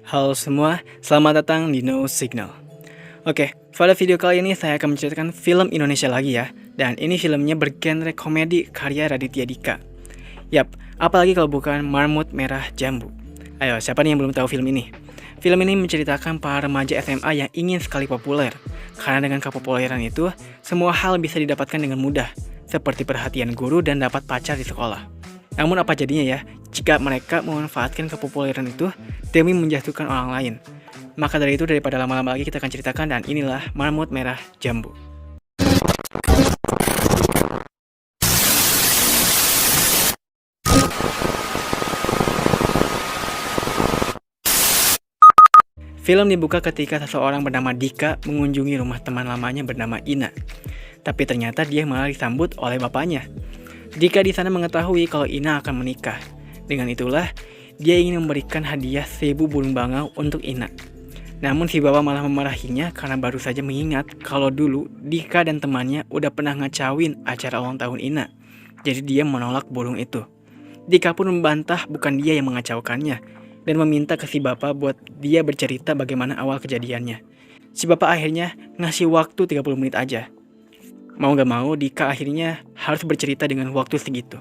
Halo semua, selamat datang di No Signal. Oke, pada video kali ini saya akan menceritakan film Indonesia lagi ya. Dan ini filmnya bergenre komedi karya Raditya Dika. Yap, apalagi kalau bukan Marmut Merah Jambu. Ayo, siapa nih yang belum tahu film ini? Film ini menceritakan para remaja SMA yang ingin sekali populer. Karena dengan kepopuleran itu, semua hal bisa didapatkan dengan mudah. Seperti perhatian guru dan dapat pacar di sekolah. Namun apa jadinya ya, jika mereka memanfaatkan kepopuleran itu demi menjatuhkan orang lain. Maka dari itu daripada lama-lama lagi kita akan ceritakan dan inilah Marmut Merah Jambu. Film dibuka ketika seseorang bernama Dika mengunjungi rumah teman lamanya bernama Ina. Tapi ternyata dia malah disambut oleh bapaknya. Dika di sana mengetahui kalau Ina akan menikah. Dengan itulah, dia ingin memberikan hadiah 1000 burung bangau untuk Ina. Namun si bapak malah memarahinya karena baru saja mengingat kalau dulu Dika dan temannya udah pernah ngacauin acara ulang tahun Ina. Jadi dia menolak burung itu. Dika pun membantah bukan dia yang mengacaukannya dan meminta ke si bapak buat dia bercerita bagaimana awal kejadiannya. Si bapak akhirnya ngasih waktu 30 menit aja. Mau gak mau, Dika akhirnya harus bercerita dengan waktu segitu.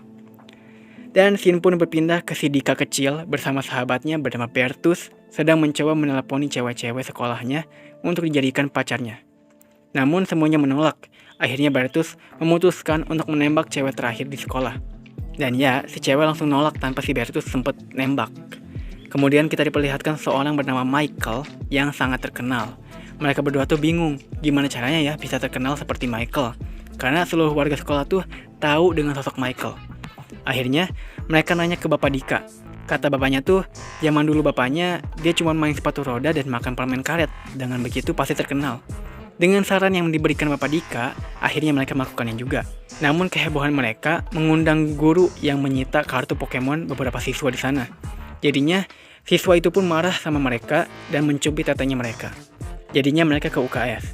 Dan scene pun berpindah ke si Dika kecil bersama sahabatnya bernama Bertus sedang mencoba meneleponi cewek-cewek sekolahnya untuk dijadikan pacarnya. Namun semuanya menolak. Akhirnya Bertus memutuskan untuk menembak cewek terakhir di sekolah. Dan ya, si cewek langsung nolak tanpa si Bertus sempat nembak. Kemudian kita diperlihatkan seorang bernama Michael yang sangat terkenal. Mereka berdua tuh bingung gimana caranya ya bisa terkenal seperti Michael. Karena seluruh warga sekolah tuh tahu dengan sosok Michael. Akhirnya mereka nanya ke Bapak Dika. Kata bapaknya tuh, zaman dulu bapaknya dia cuma main sepatu roda dan makan permen karet. Dengan begitu pasti terkenal. Dengan saran yang diberikan Bapak Dika, akhirnya mereka melakukannya juga. Namun kehebohan mereka mengundang guru yang menyita kartu Pokemon beberapa siswa di sana. Jadinya siswa itu pun marah sama mereka dan mencubit tatanya mereka. Jadinya mereka ke UKS.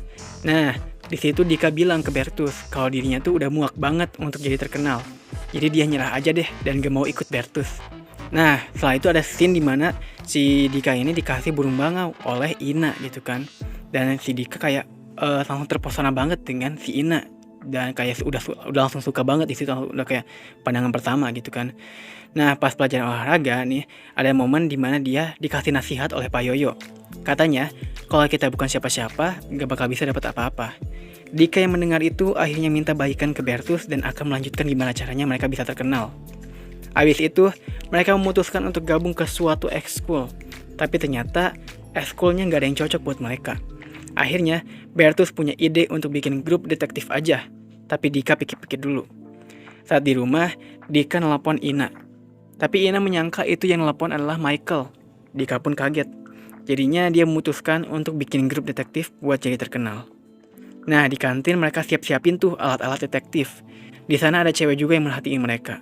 Nah, di situ Dika bilang ke Bertus kalau dirinya tuh udah muak banget untuk jadi terkenal. Jadi dia nyerah aja deh dan gak mau ikut Bertus. Nah, setelah itu ada scene dimana si Dika ini dikasih burung bangau oleh Ina gitu kan. Dan si Dika kayak langsung terpesona banget dengan si Ina. Dan kayak udah langsung suka banget di situ, udah kayak pandangan pertama gitu kan. Nah, pas pelajaran olahraga nih, ada momen dimana dia dikasih nasihat oleh Pak Yoyo. Katanya, kalau kita bukan siapa-siapa, gak bakal bisa dapat apa-apa. Dika yang mendengar itu akhirnya minta baikan ke Bertus dan akan melanjutkan gimana caranya mereka bisa terkenal. Habis itu, mereka memutuskan untuk gabung ke suatu ekskul. Tapi ternyata, ekskulnya gak ada yang cocok buat mereka. Akhirnya, Bertus punya ide untuk bikin grup detektif aja. Tapi Dika pikir-pikir dulu. Saat di rumah, Dika nelpon Ina. Tapi Ina menyangka itu yang nelpon adalah Michael. Dika pun kaget. Jadinya dia memutuskan untuk bikin grup detektif buat jadi terkenal. Nah, di kantin mereka siap-siapin tuh alat-alat detektif. Di sana ada cewek juga yang merhatiin mereka.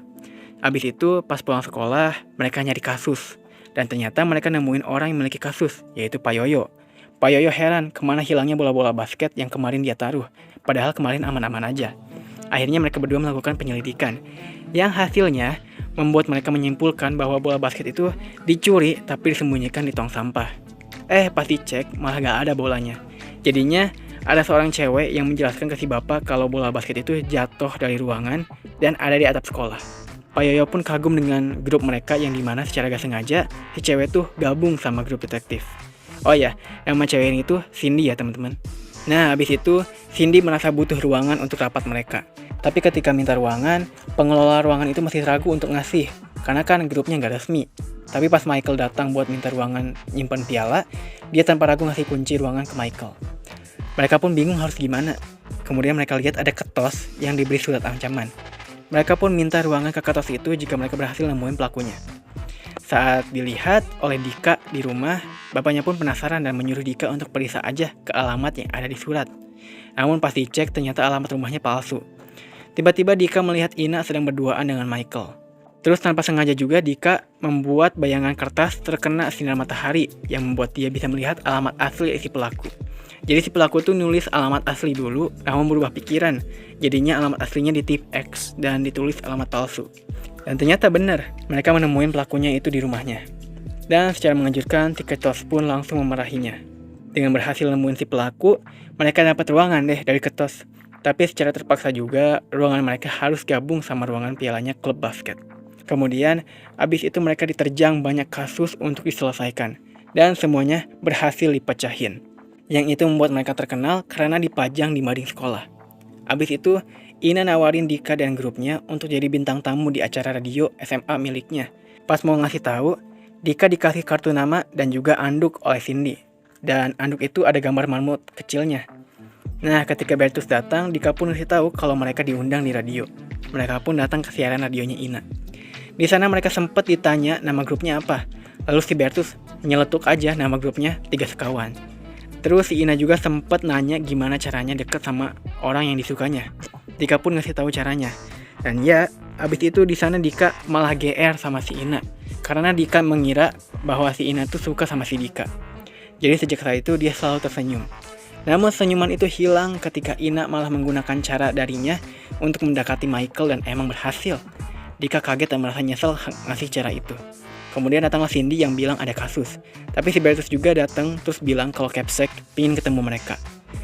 Abis itu, pas pulang sekolah, mereka nyari kasus. Dan ternyata mereka nemuin orang yang memiliki kasus, yaitu Pak Yoyo. Pak Yoyo heran kemana hilangnya bola-bola basket yang kemarin dia taruh. Padahal kemarin aman-aman aja. Akhirnya mereka berdua melakukan penyelidikan. Yang hasilnya membuat mereka menyimpulkan bahwa bola basket itu dicuri tapi disembunyikan di tong sampah. Pas dicek malah gak ada bolanya. Jadinya ada seorang cewek yang menjelaskan ke si bapak kalau bola basket itu jatuh dari ruangan dan ada di atap sekolah. Pak Yoyo pun kagum dengan grup mereka yang dimana secara gak sengaja si cewek tuh gabung sama grup detektif. Oh ya, nama cewek ini tuh Cindy ya teman-teman. Nah, habis itu Cindy merasa butuh ruangan untuk rapat mereka. Tapi ketika minta ruangan, pengelola ruangan itu masih ragu untuk ngasih. Karena kan grupnya gak resmi. Tapi pas Michael datang buat minta ruangan nyimpen piala, dia tanpa ragu ngasih kunci ruangan ke Michael. Mereka pun bingung harus gimana. Kemudian mereka lihat ada kertas yang diberi surat ancaman. Mereka pun minta ruangan ke kertas itu jika mereka berhasil nemuin pelakunya. Saat dilihat oleh Dika di rumah, bapaknya pun penasaran dan menyuruh Dika untuk periksa aja ke alamat yang ada di surat. Namun pas dicek ternyata alamat rumahnya palsu. Tiba-tiba Dika melihat Ina sedang berduaan dengan Michael. Terus tanpa sengaja juga Dika membuat bayangan kertas terkena sinar matahari yang membuat dia bisa melihat alamat asli si pelaku. Jadi si pelaku tuh nulis alamat asli dulu, namun berubah pikiran. Jadinya alamat aslinya di tip X dan ditulis alamat palsu. Dan ternyata benar, mereka menemuin pelakunya itu di rumahnya. Dan secara mengejutkan, Ketos pun langsung memarahinya. Dengan berhasil nemuin si pelaku, mereka dapat ruangan deh dari Ketos. Tapi secara terpaksa juga, ruangan mereka harus gabung sama ruangan pialanya klub basket. Kemudian, abis itu mereka diterjang banyak kasus untuk diselesaikan. Dan semuanya berhasil dipecahin. Yang itu membuat mereka terkenal karena dipajang di mading sekolah. Abis itu, Ina nawarin Dika dan grupnya untuk jadi bintang tamu di acara radio SMA miliknya. Pas mau ngasih tahu, Dika dikasih kartu nama dan juga anduk oleh Cindy. Dan anduk itu ada gambar marmut kecilnya. Nah, ketika Bertus datang, Dika pun ngasih tahu kalau mereka diundang di radio. Mereka pun datang ke siaran radionya Ina. Di sana mereka sempat ditanya nama grupnya apa. Lalu si Bertus nyeletuk aja nama grupnya Tiga Sekawan. Terus si Ina juga sempat nanya gimana caranya deket sama orang yang disukanya. Dika pun ngasih tahu caranya. Dan ya, abis itu di sana Dika malah GR sama si Ina. Karena Dika mengira bahwa si Ina tuh suka sama si Dika. Jadi sejak saat itu dia selalu tersenyum. Namun senyuman itu hilang ketika Ina malah menggunakan cara darinya untuk mendekati Michael dan emang berhasil. Dika kaget dan merasa nyesel ngasih cara itu. Kemudian datanglah Cindy yang bilang ada kasus. Tapi si Bertus juga datang terus bilang kalau Capsec pingin ketemu mereka.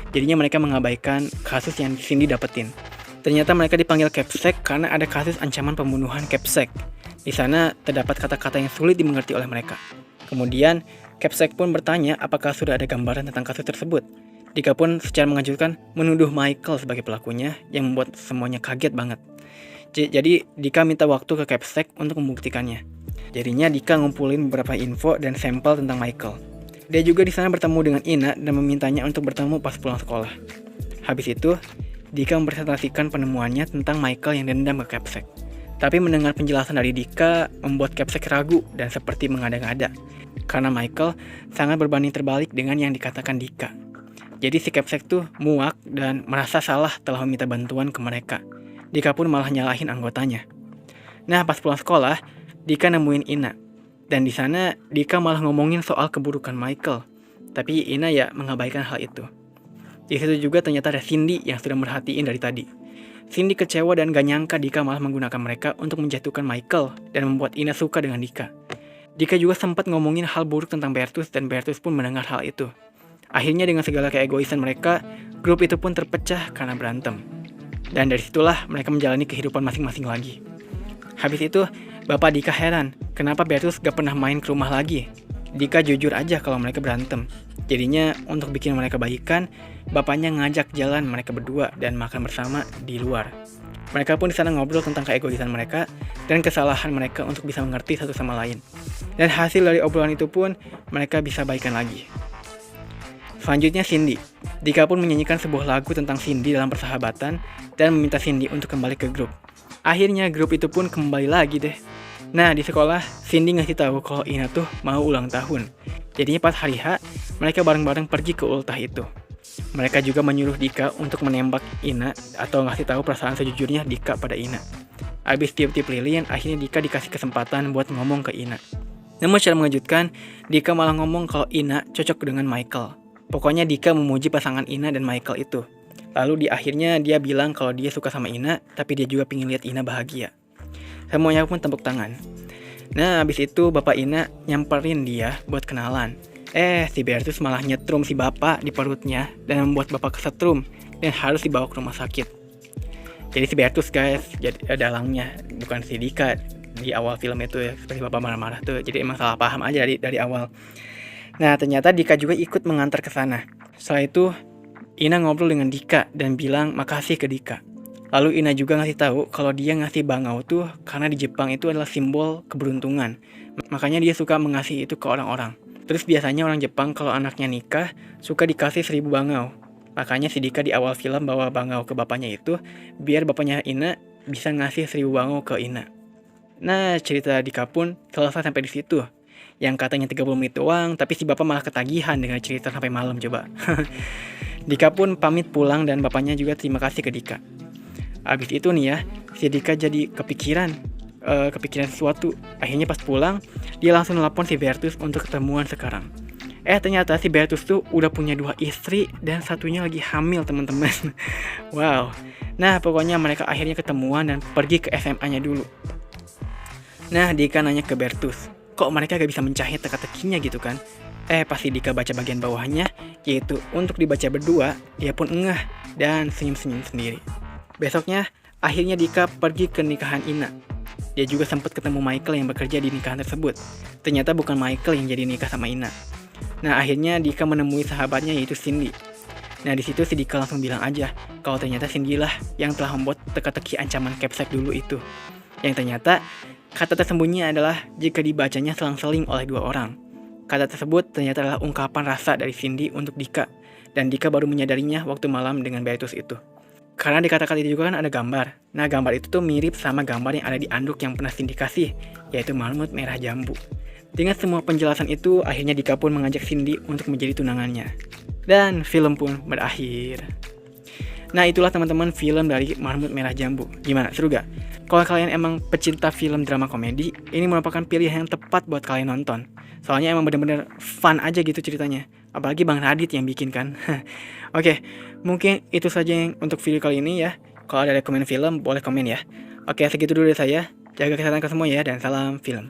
Jadinya mereka mengabaikan kasus yang Cindy dapetin. Ternyata mereka dipanggil Capsec karena ada kasus ancaman pembunuhan Capsec. Di sana terdapat kata-kata yang sulit dimengerti oleh mereka. Kemudian, Capsec pun bertanya apakah sudah ada gambaran tentang kasus tersebut. Dika pun secara mengejutkan menuduh Michael sebagai pelakunya yang membuat semuanya kaget banget. Jadi Dika minta waktu ke Capsec untuk membuktikannya. Jadinya Dika ngumpulin beberapa info dan sampel tentang Michael. Dia juga di sana bertemu dengan Ina dan memintanya untuk bertemu pas pulang sekolah. Habis itu, Dika mempresentasikan penemuannya tentang Michael yang dendam ke Capsec. Tapi mendengar penjelasan dari Dika membuat Capsec ragu dan seperti mengada-ngada. Karena Michael sangat berbanding terbalik dengan yang dikatakan Dika. Jadi si Capsec tuh muak dan merasa salah telah meminta bantuan ke mereka. Dika pun malah nyalahin anggotanya. Nah, pas pulang sekolah, Dika nemuin Ina. Dan di sana Dika malah ngomongin soal keburukan Michael. Tapi Ina ya mengabaikan hal itu. Di situ juga ternyata ada Cindy yang sudah merhatiin dari tadi. Cindy kecewa dan gak nyangka Dika malah menggunakan mereka untuk menjatuhkan Michael dan membuat Ina suka dengan Dika. Dika juga sempat ngomongin hal buruk tentang Bertus dan Bertus pun mendengar hal itu. Akhirnya dengan segala keegoisan mereka, grup itu pun terpecah karena berantem. Dan dari situlah mereka menjalani kehidupan masing-masing lagi. Habis itu, Bapak Dika heran, kenapa Bertus gak pernah main ke rumah lagi. Dika jujur aja kalau mereka berantem. Jadinya untuk bikin mereka baikan, bapaknya ngajak jalan mereka berdua dan makan bersama di luar. Mereka pun di sana ngobrol tentang keegoisan mereka dan kesalahan mereka untuk bisa mengerti satu sama lain. Dan hasil dari obrolan itu pun mereka bisa baikan lagi. Selanjutnya Cindy. Dika pun menyanyikan sebuah lagu tentang Cindy dalam persahabatan dan meminta Cindy untuk kembali ke grup. Akhirnya grup itu pun kembali lagi deh. Nah, di sekolah, Cindy ngasih tahu kalau Ina tuh mau ulang tahun. Jadinya pas hari H, mereka bareng-bareng pergi ke ultah itu. Mereka juga menyuruh Dika untuk menembak Ina atau ngasih tahu perasaan sejujurnya Dika pada Ina. Abis tiup-tiup lilin, akhirnya Dika dikasih kesempatan buat ngomong ke Ina. Namun secara mengejutkan, Dika malah ngomong kalau Ina cocok dengan Michael. Pokoknya Dika memuji pasangan Ina dan Michael itu. Lalu di akhirnya dia bilang kalau dia suka sama Ina, tapi dia juga pengen lihat Ina bahagia. Semuanya pun tepuk tangan. Nah, abis itu Bapak Ina nyamperin dia buat kenalan. Si Bertus malah nyetrum si bapak di perutnya dan membuat bapak kesetrum dan harus dibawa ke rumah sakit. Jadi si Bertus guys, jadi dalangnya bukan si Dika di awal film itu ya, seperti bapak marah-marah tuh. Jadi emang salah paham aja dari awal. Nah, ternyata Dika juga ikut mengantar ke sana. Setelah itu, Ina ngobrol dengan Dika dan bilang makasih ke Dika. Lalu Ina juga ngasih tahu kalau dia ngasih bangau tuh karena di Jepang itu adalah simbol keberuntungan. Makanya dia suka mengasih itu ke orang-orang. Terus biasanya orang Jepang kalau anaknya nikah suka dikasih 1000 bangau. Makanya si Dika di awal film bawa bangau ke bapaknya itu biar bapaknya Ina bisa ngasih 1000 bangau ke Ina. Nah, cerita Dika pun selesai sampai di situ. Yang katanya 30 menit doang, tapi si bapak malah ketagihan dengan cerita sampai malam coba. Dika pun pamit pulang dan bapaknya juga terima kasih ke Dika. Abis itu nih ya, si Dika jadi kepikiran sesuatu. Akhirnya pas pulang, dia langsung nelpon si Bertus untuk ketemuan sekarang. Ternyata si Bertus tuh udah punya 2 istri dan satunya lagi hamil teman-teman. Wow. Nah, pokoknya mereka akhirnya ketemuan dan pergi ke SMA-nya dulu. Nah, Dika nanya ke Bertus, kok mereka gak bisa mencahit teka-tekinya gitu kan. Pasti Dika baca bagian bawahnya, yaitu untuk dibaca berdua, dia pun engah dan senyum-senyum sendiri. Besoknya, akhirnya Dika pergi ke nikahan Ina. Dia juga sempat ketemu Michael yang bekerja di nikahan tersebut. Ternyata bukan Michael yang jadi nikah sama Ina. Nah, akhirnya Dika menemui sahabatnya yaitu Cindy. Nah, di situ si Dika langsung bilang aja kalau ternyata Cindy lah yang telah membuat teka-teki ancaman Capsek dulu itu. Yang ternyata kata tersembunyi adalah jika dibacanya selang-seling oleh dua orang. Kata tersebut ternyata adalah ungkapan rasa dari Cindy untuk Dika. Dan Dika baru menyadarinya waktu malam dengan Beatus itu. Karena di kata-kata itu juga kan ada gambar. Nah, gambar itu tuh mirip sama gambar yang ada di anduk yang pernah Cindy kasih, yaitu marmut merah jambu. Dengan semua penjelasan itu, akhirnya Dika pun mengajak Cindy untuk menjadi tunangannya. Dan film pun berakhir. Nah, itulah teman-teman film dari Marmut Merah Jambu. Gimana, seru gak? Kalau kalian emang pecinta film drama komedi, ini merupakan pilihan yang tepat buat kalian nonton. Soalnya emang bener-bener fun aja gitu ceritanya. Apalagi Bang Radit yang bikin kan. Oke, mungkin itu saja yang untuk video kali ini ya. Kalau ada rekomen film, boleh komen ya. Oke, segitu dulu dari saya. Jaga kesehatan ke semua ya, dan salam film.